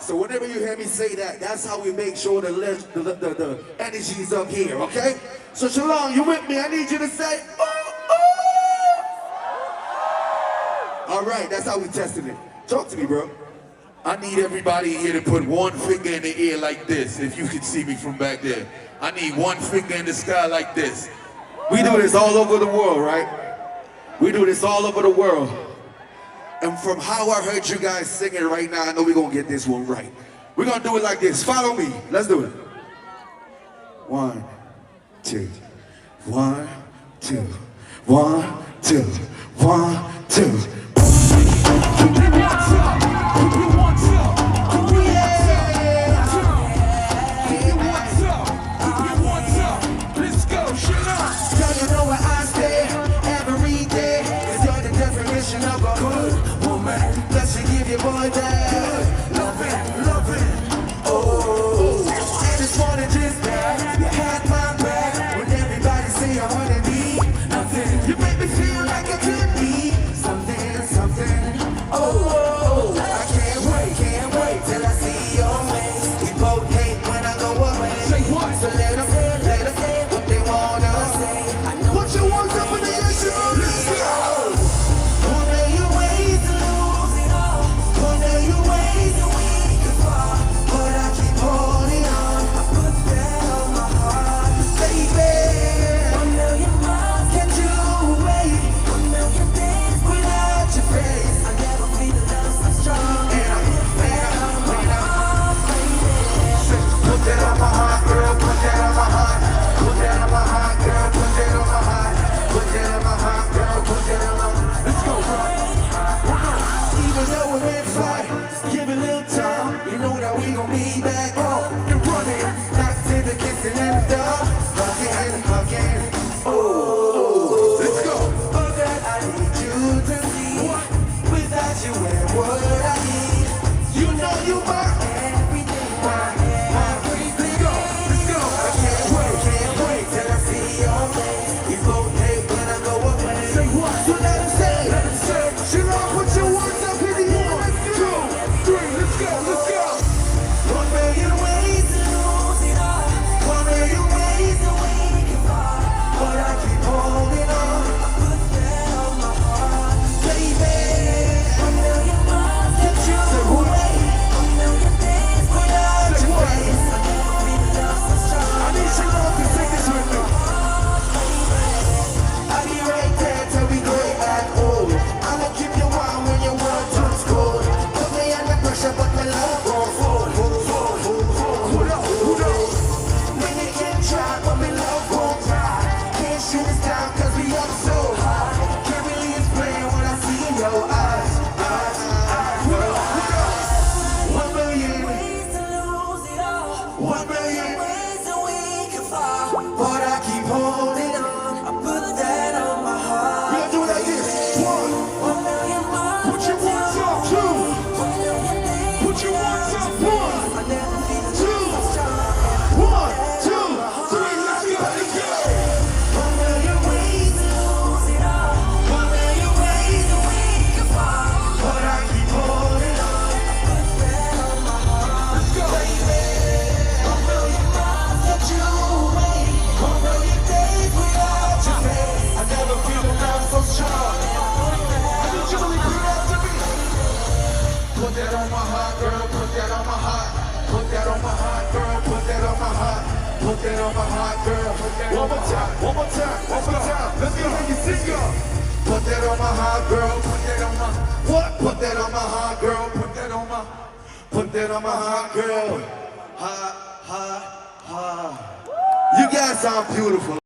So whenever you hear me say that, that's how we make sure the energy is up here, okay? So Shillong, you with me? I need you to say, ooh, ooh. All right, that's how we testing it. Talk to me, bro. I need everybody here to put one finger in the air like this, if you can see me from back there. I need one finger in the sky like this. We do this all over the world, right? We do this all over the world. And from how I heard you guys singing right now, I know we're gonna get this one right. We're gonna do it like this. Follow me. Let's do it. 1, 2. 1, 2. 1, 2. 1, 2. Boy, that love it, oh. And this morning just that you had my back when everybody say I wanna be nothing. You make me feel like I could be something, oh. I can't wait till I see your face. We both hate when I go away. Say what? So let us say what they wanna say. I know what you want up in the air, let's go. Be back up and running, back to the kissing and the hugging. Oh, let's go. Oh, God, I need you to see. Without you, where would I be? You know you are everything. Let's go. I can't wait till I see your face. We both hate when I go away. Say what? So let him say. Shillong, put your words up in the air. 1, 2, 3, let's go. 1 million ways to lose it all. 1 million ways to wake it up. But I keep holding on. I put that on my heart, baby. 1 million miles to choose away. 1 million days without your face. I never been loved so strong. I need you all to sing this with me. I'll be right there till we go back old. I'ma keep you warm when your world turns cold. Put me under pressure, but my love won't fold. But we love won't cry. Can't shoot us down cause we up so high. Can't really explain what I see in your eyes. 1 million ways to lose it all. 1 million ways that we can fall. But I keep holding on. I put that on my heart. We're gonna do it like this. 1 million miles. Put your ones up. 2. 1 million days. Put your ones up. 1, 2. 1, 2. Put that on my heart, girl, put that on my heart. Put that on my heart, girl, put that on my heart. Put that on my heart, girl. One more time. Let's go. Let's go. Put that on my heart, girl, put that on my what? Put that on my heart, girl, put that on my heart, girl. You guys sound beautiful.